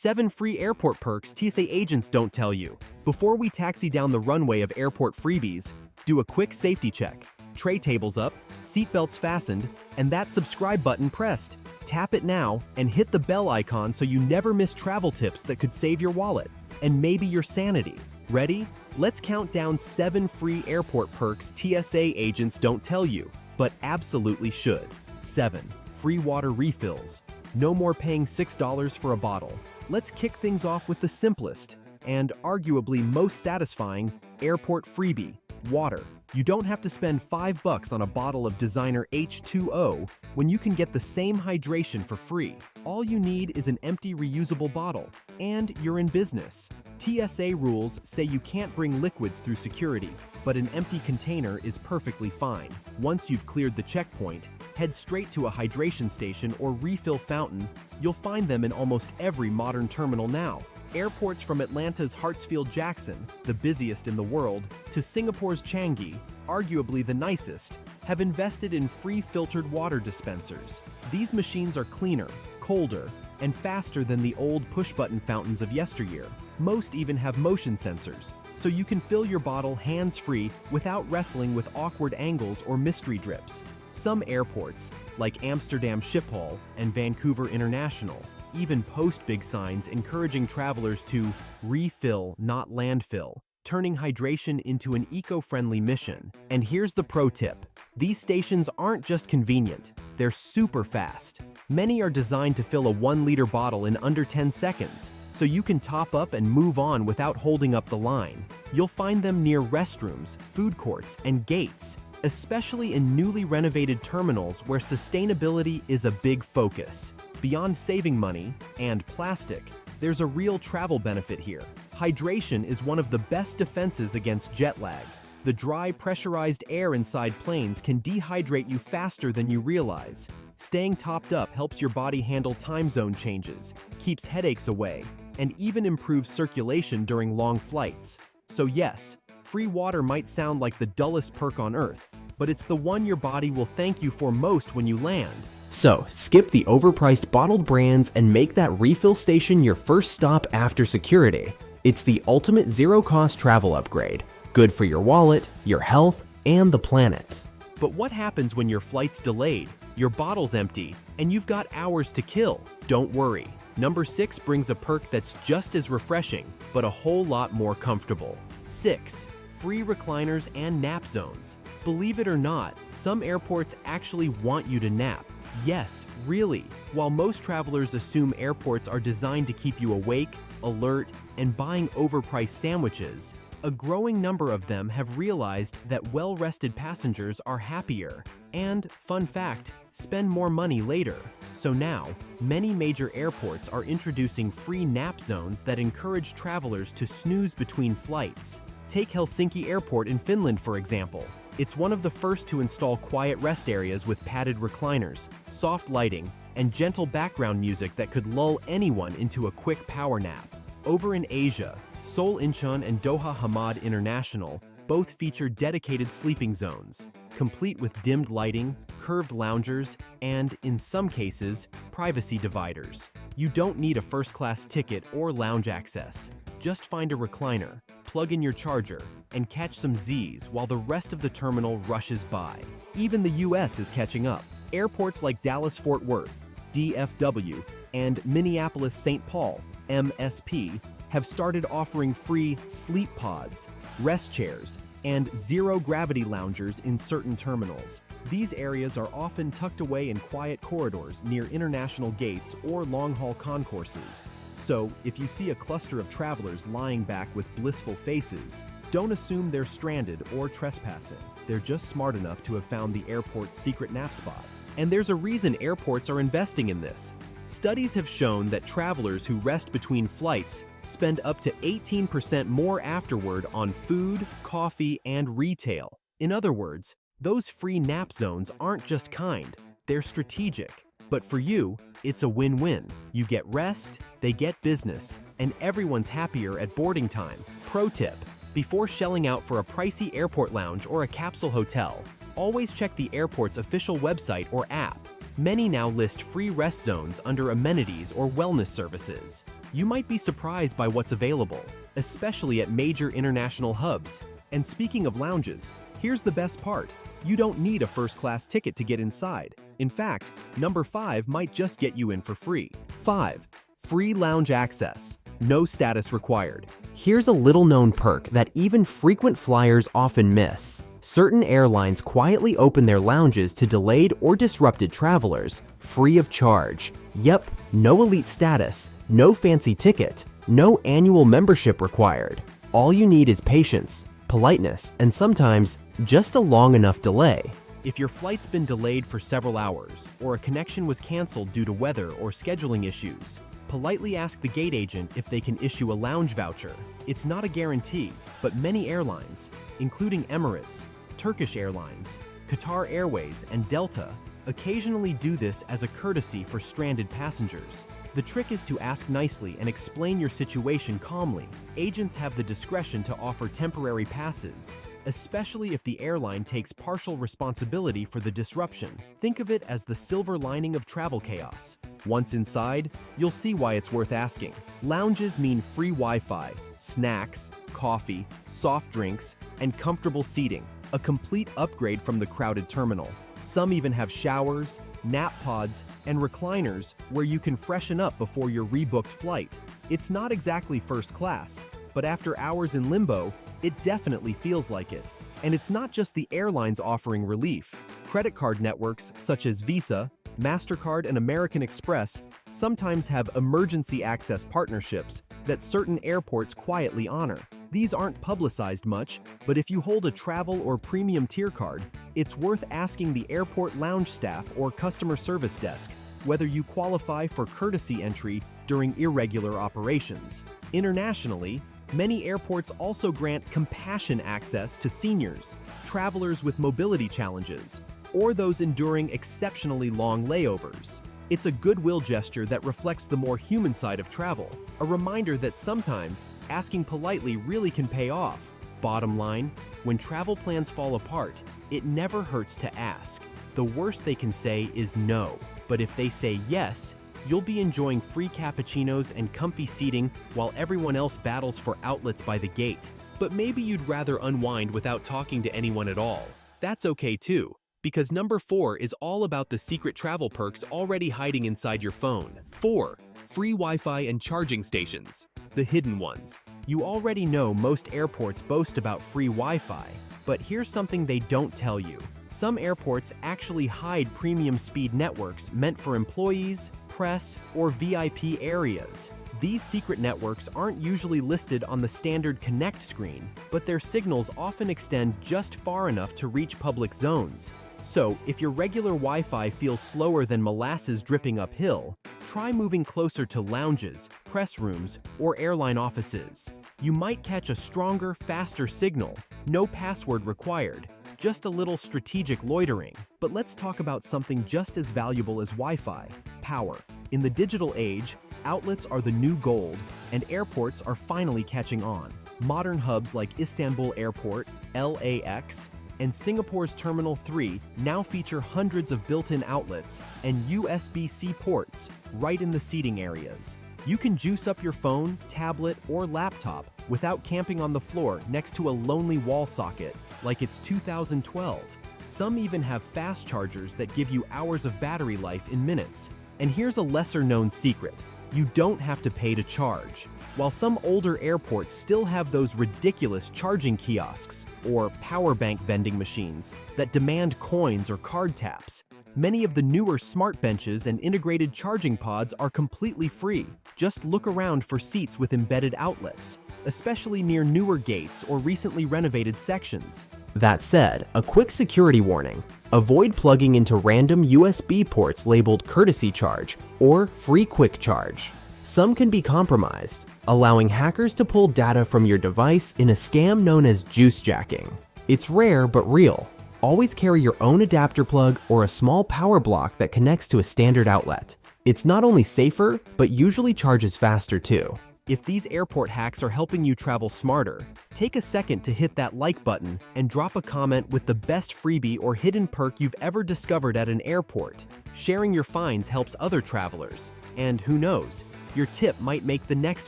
7 free airport perks TSA agents don't tell you. Before we taxi down the runway of airport freebies, do a quick safety check. Tray tables up, seatbelts fastened, and that subscribe button pressed. Tap it now and hit the bell icon so you never miss travel tips that could save your wallet and maybe your sanity. Ready? Let's count down 7 free airport perks TSA agents don't tell you, but absolutely should. 7. Free water refills. No more paying $6 for a bottle. Let's kick things off with the simplest and arguably most satisfying airport freebie: water. You don't have to spend $5 on a bottle of designer H2O when you can get the same hydration for free. All you need is an empty reusable bottle, and you're in business. TSA rules say you can't bring liquids through security, but an empty container is perfectly fine. Once you've cleared the checkpoint, head straight to a hydration station or refill fountain. You'll find them in almost every modern terminal now. Airports from Atlanta's Hartsfield-Jackson, the busiest in the world, to Singapore's Changi, arguably the nicest, have invested in free filtered water dispensers. These machines are cleaner, colder, and faster than the old push-button fountains of yesteryear. Most even have motion sensors, so you can fill your bottle hands-free without wrestling with awkward angles or mystery drips. Some airports, like Amsterdam Schiphol and Vancouver International, even post big signs encouraging travelers to refill, not landfill, turning hydration into an eco-friendly mission. And here's the pro tip. These stations aren't just convenient, they're super fast. Many are designed to fill a 1-liter bottle in under 10 seconds, so you can top up and move on without holding up the line. You'll find them near restrooms, food courts, and gates, especially in newly renovated terminals where sustainability is a big focus. Beyond saving money and plastic, there's a real travel benefit here. Hydration is one of the best defenses against jet lag. The dry, pressurized air inside planes can dehydrate you faster than you realize. Staying topped up helps your body handle time zone changes, keeps headaches away, and even improves circulation during long flights. So yes, free water might sound like the dullest perk on earth, but it's the one your body will thank you for most when you land. So, skip the overpriced bottled brands and make that refill station your first stop after security. It's the ultimate zero-cost travel upgrade. Good for your wallet, your health, and the planet. But what happens when your flight's delayed, your bottle's empty, and you've got hours to kill? Don't worry. Number 6 brings a perk that's just as refreshing, but a whole lot more comfortable. 6. Free recliners and nap zones. Believe it or not, some airports actually want you to nap. Yes, really. While most travelers assume airports are designed to keep you awake, alert, and buying overpriced sandwiches, a growing number of them have realized that well-rested passengers are happier and, fun fact, spend more money later. So now, many major airports are introducing free nap zones that encourage travelers to snooze between flights. Take Helsinki Airport in Finland, for example. It's one of the first to install quiet rest areas with padded recliners, soft lighting, and gentle background music that could lull anyone into a quick power nap. Over in Asia, Seoul Incheon and Doha Hamad International both feature dedicated sleeping zones, complete with dimmed lighting, curved loungers, and, in some cases, privacy dividers. You don't need a first-class ticket or lounge access. Just find a recliner, plug in your charger, and catch some Z's while the rest of the terminal rushes by. Even the US is catching up. Airports like Dallas-Fort Worth, DFW, and Minneapolis-St. Paul, MSP, have started offering free sleep pods, rest chairs, and zero-gravity loungers in certain terminals. These areas are often tucked away in quiet corridors near international gates or long-haul concourses. So, if you see a cluster of travelers lying back with blissful faces, don't assume they're stranded or trespassing. They're just smart enough to have found the airport's secret nap spot. And there's a reason airports are investing in this. Studies have shown that travelers who rest between flights spend up to 18% more afterward on food, coffee, and retail. In other words, those free nap zones aren't just kind, they're strategic. But for you, it's a win-win. You get rest, they get business, and everyone's happier at boarding time. Pro tip: before shelling out for a pricey airport lounge or a capsule hotel, always check the airport's official website or app. Many now list free rest zones under amenities or wellness services. You might be surprised by what's available, especially at major international hubs. And speaking of lounges, here's the best part. You don't need a first-class ticket to get inside. In fact, number 5 might just get you in for free. 5. Free lounge access. No status required. Here's a little-known perk that even frequent flyers often miss. Certain airlines quietly open their lounges to delayed or disrupted travelers, free of charge. Yep, no elite status, no fancy ticket, no annual membership required. All you need is patience, politeness, and sometimes just a long enough delay. If your flight's been delayed for several hours, or a connection was canceled due to weather or scheduling issues, politely ask the gate agent if they can issue a lounge voucher. It's not a guarantee, but many airlines, including Emirates, Turkish Airlines, Qatar Airways, and Delta, occasionally do this as a courtesy for stranded passengers. The trick is to ask nicely and explain your situation calmly. Agents have the discretion to offer temporary passes, especially if the airline takes partial responsibility for the disruption. Think of it as the silver lining of travel chaos. Once inside, you'll see why it's worth asking. Lounges mean free Wi-Fi, snacks, coffee, soft drinks, and comfortable seating, a complete upgrade from the crowded terminal. Some even have showers, nap pods, and recliners where you can freshen up before your rebooked flight. It's not exactly first class, but after hours in limbo, it definitely feels like it. And it's not just the airlines offering relief. Credit card networks such as Visa, MasterCard, and American Express sometimes have emergency access partnerships that certain airports quietly honor. These aren't publicized much, but if you hold a travel or premium tier card, it's worth asking the airport lounge staff or customer service desk whether you qualify for courtesy entry during irregular operations. Internationally, many airports also grant compassion access to seniors, travelers with mobility challenges, or those enduring exceptionally long layovers. It's a goodwill gesture that reflects the more human side of travel, a reminder that sometimes asking politely really can pay off. Bottom line, when travel plans fall apart, it never hurts to ask. The worst they can say is no, but if they say yes, you'll be enjoying free cappuccinos and comfy seating while everyone else battles for outlets by the gate. But maybe you'd rather unwind without talking to anyone at all. That's okay too, because number 4 is all about the secret travel perks already hiding inside your phone. 4. Free Wi-Fi and charging stations. The hidden ones. You already know most airports boast about free Wi-Fi, but here's something they don't tell you. Some airports actually hide premium speed networks meant for employees, press, or VIP areas. These secret networks aren't usually listed on the standard Connect screen, but their signals often extend just far enough to reach public zones. So, if your regular Wi-Fi feels slower than molasses dripping uphill, try moving closer to lounges, press rooms, or airline offices. You might catch a stronger, faster signal. No password required, just a little strategic loitering. But let's talk about something just as valuable as Wi-Fi: power. In the digital age, outlets are the new gold, and airports are finally catching on. Modern hubs like Istanbul Airport, LAX, and Singapore's Terminal 3 now feature hundreds of built-in outlets and USB-C ports right in the seating areas. You can juice up your phone, tablet, or laptop without camping on the floor next to a lonely wall socket like it's 2012. Some even have fast chargers that give you hours of battery life in minutes. And here's a lesser-known secret: you don't have to pay to charge. While some older airports still have those ridiculous charging kiosks or power bank vending machines that demand coins or card taps, many of the newer smart benches and integrated charging pods are completely free. Just look around for seats with embedded outlets, especially near newer gates or recently renovated sections. That said, a quick security warning: avoid plugging into random USB ports labeled courtesy charge or free quick charge. Some can be compromised, allowing hackers to pull data from your device in a scam known as juice jacking. It's rare but real. Always carry your own adapter plug or a small power block that connects to a standard outlet. It's not only safer, but usually charges faster too. If these airport hacks are helping you travel smarter, take a second to hit that like button and drop a comment with the best freebie or hidden perk you've ever discovered at an airport. Sharing your finds helps other travelers. And who knows, Your tip might make the next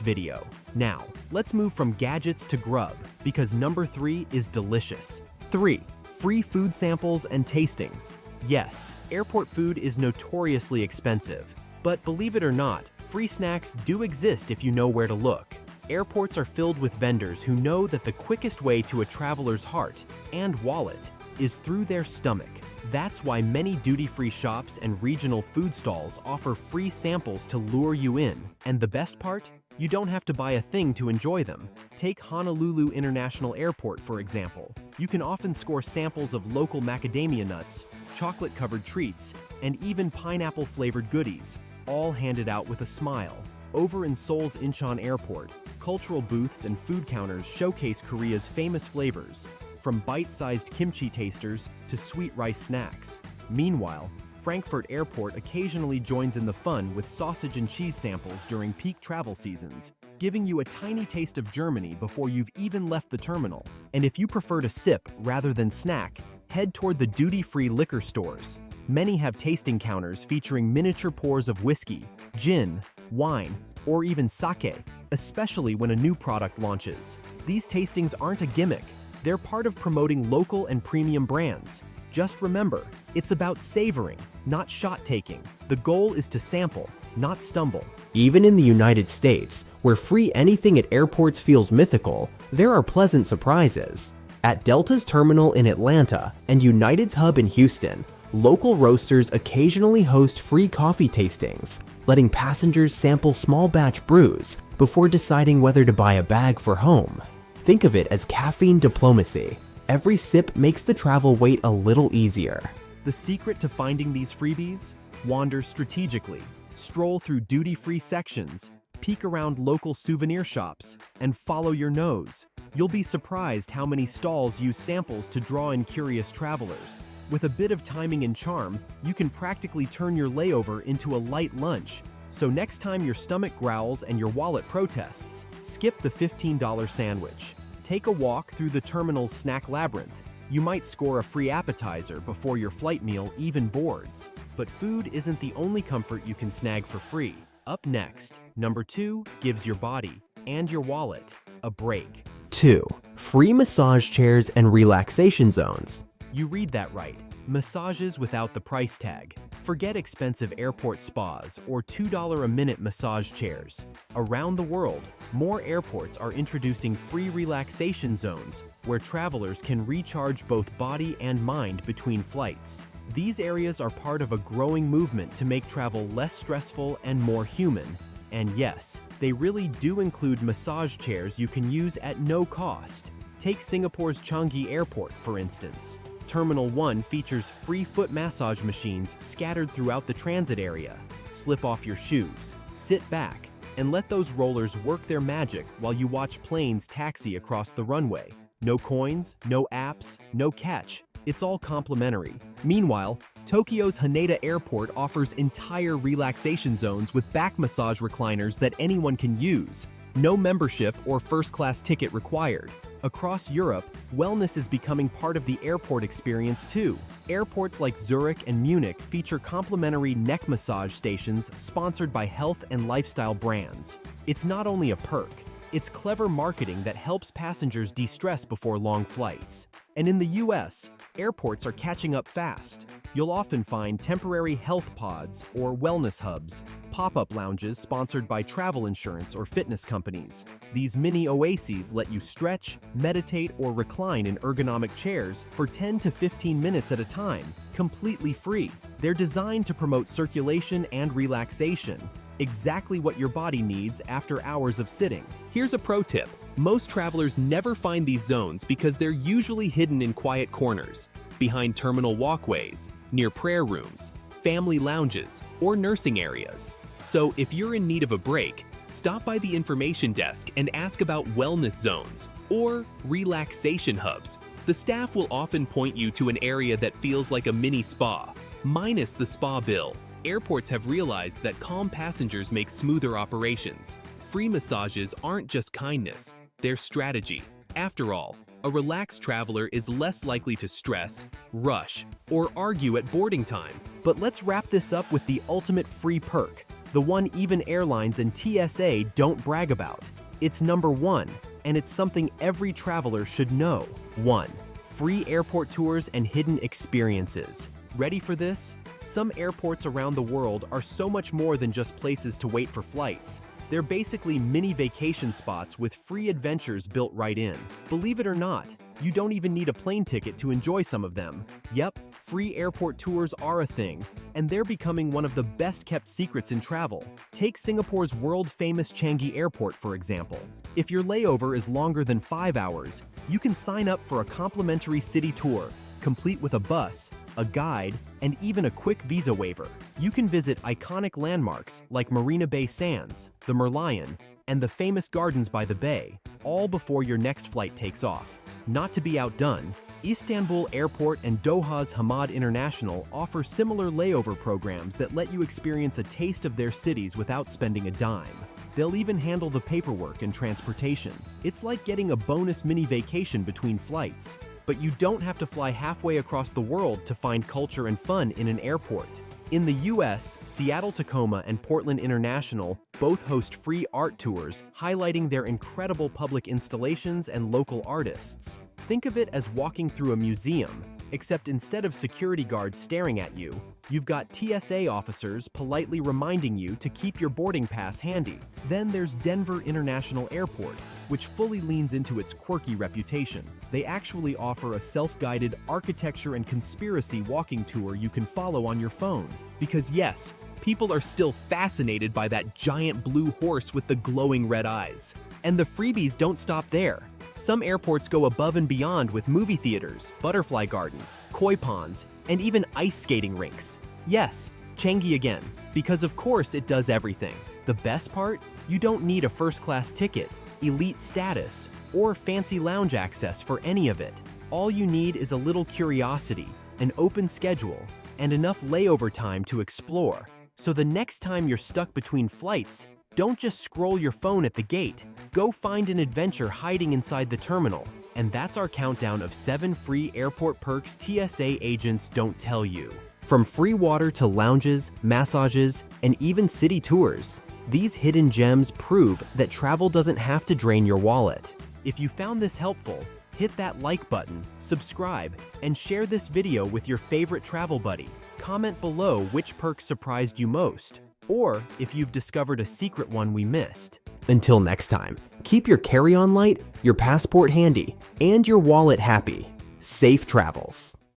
video. Now, let's move from gadgets to grub, because number 3 is delicious. 3. Free food samples and tastings. Yes, airport food is notoriously expensive, but believe it or not, free snacks do exist if you know where to look. Airports are filled with vendors who know that the quickest way to a traveler's heart and wallet is through their stomach. That's why many duty-free shops and regional food stalls offer free samples to lure you in. And the best part? You don't have to buy a thing to enjoy them. Take Honolulu International Airport, for example. You can often score samples of local macadamia nuts, chocolate-covered treats, and even pineapple-flavored goodies, all handed out with a smile. Over in Seoul's Incheon Airport, cultural booths and food counters showcase Korea's famous flavors, from bite-sized kimchi tasters to sweet rice snacks. Meanwhile, Frankfurt Airport occasionally joins in the fun with sausage and cheese samples during peak travel seasons, giving you a tiny taste of Germany before you've even left the terminal. And if you prefer to sip rather than snack, head toward the duty-free liquor stores. Many have tasting counters featuring miniature pours of whiskey, gin, wine, or even sake, especially when a new product launches. These tastings aren't a gimmick. They're part of promoting local and premium brands. Just remember, it's about savoring, not shot-taking. The goal is to sample, not stumble. Even in the United States, where free anything at airports feels mythical, there are pleasant surprises. At Delta's terminal in Atlanta and United's hub in Houston, local roasters occasionally host free coffee tastings, letting passengers sample small batch brews before deciding whether to buy a bag for home. Think of it as caffeine diplomacy. Every sip makes the travel wait a little easier. The secret to finding these freebies? Wander strategically, stroll through duty-free sections, peek around local souvenir shops, and follow your nose. You'll be surprised how many stalls use samples to draw in curious travelers. With a bit of timing and charm, you can practically turn your layover into a light lunch. So next time your stomach growls and your wallet protests, skip the $15 sandwich. Take a walk through the terminal's snack labyrinth. You might score a free appetizer before your flight meal even boards. But food isn't the only comfort you can snag for free. Up next, number 2 gives your body and your wallet a break. 2. Free massage chairs and relaxation zones. You read that right. Massages without the price tag. Forget expensive airport spas or $2 a minute massage chairs. Around the world, more airports are introducing free relaxation zones where travelers can recharge both body and mind between flights. These areas are part of a growing movement to make travel less stressful and more human. And yes, they really do include massage chairs you can use at no cost. Take Singapore's Changi Airport, for instance. Terminal 1 features free foot massage machines scattered throughout the transit area. Slip off your shoes, sit back, and let those rollers work their magic while you watch planes taxi across the runway. No coins, no apps, no catch. It's all complimentary. Meanwhile, Tokyo's Haneda Airport offers entire relaxation zones with back massage recliners that anyone can use. No membership or first-class ticket required. Across Europe, wellness is becoming part of the airport experience too. Airports like Zurich and Munich feature complimentary neck massage stations sponsored by health and lifestyle brands. It's not only a perk, it's clever marketing that helps passengers de-stress before long flights. And in the US, airports are catching up fast. You'll often find temporary health pods or wellness hubs, pop-up lounges sponsored by travel insurance or fitness companies. These mini oases let you stretch, meditate, or recline in ergonomic chairs for 10 to 15 minutes at a time, completely free. They're designed to promote circulation and relaxation, exactly what your body needs after hours of sitting. Here's a pro tip. Most travelers never find these zones because they're usually hidden in quiet corners, behind terminal walkways, near prayer rooms, family lounges, or nursing areas. So if you're in need of a break, stop by the information desk and ask about wellness zones or relaxation hubs. The staff will often point you to an area that feels like a mini spa, minus the spa bill. Airports have realized that calm passengers make smoother operations. Free massages aren't just kindness, they're strategy. After all, a relaxed traveler is less likely to stress, rush, or argue at boarding time. But let's wrap this up with the ultimate free perk, the one even airlines and TSA don't brag about. It's number 1, and it's something every traveler should know. 1. Free airport tours and hidden experiences. Ready for this? Some airports around the world are so much more than just places to wait for flights. They're basically mini vacation spots with free adventures built right in. Believe it or not, you don't even need a plane ticket to enjoy some of them. Yep, free airport tours are a thing, and they're becoming one of the best-kept secrets in travel. Take Singapore's world-famous Changi Airport, for example. If your layover is longer than 5 hours, you can sign up for a complimentary city tour, complete with a bus, a guide, and even a quick visa waiver. You can visit iconic landmarks like Marina Bay Sands, the Merlion, and the famous gardens by the bay, all before your next flight takes off. Not to be outdone, Istanbul Airport and Doha's Hamad International offer similar layover programs that let you experience a taste of their cities without spending a dime. They'll even handle the paperwork and transportation. It's like getting a bonus mini vacation between flights. But you don't have to fly halfway across the world to find culture and fun in an airport. In the US, Seattle Tacoma and Portland International both host free art tours highlighting their incredible public installations and local artists. Think of it as walking through a museum, except instead of security guards staring at you, you've got TSA officers politely reminding you to keep your boarding pass handy. Then there's Denver International Airport, which fully leans into its quirky reputation. They actually offer a self-guided architecture and conspiracy walking tour you can follow on your phone. Because yes, people are still fascinated by that giant blue horse with the glowing red eyes. And the freebies don't stop there. Some airports go above and beyond with movie theaters, butterfly gardens, koi ponds, and even ice skating rinks. Yes, Changi again, because of course it does everything. The best part? You don't need a first-class ticket, elite status, or fancy lounge access for any of it. All you need is a little curiosity, an open schedule, and enough layover time to explore. So the next time you're stuck between flights, don't just scroll your phone at the gate. Go find an adventure hiding inside the terminal. And that's our countdown of 7 free airport perks TSA agents don't tell you. From free water to lounges, massages, and even city tours, these hidden gems prove that travel doesn't have to drain your wallet. If you found this helpful, hit that like button, subscribe, and share this video with your favorite travel buddy. Comment below which perk surprised you most, or if you've discovered a secret one we missed. Until next time, keep your carry-on light, your passport handy, and your wallet happy. Safe travels!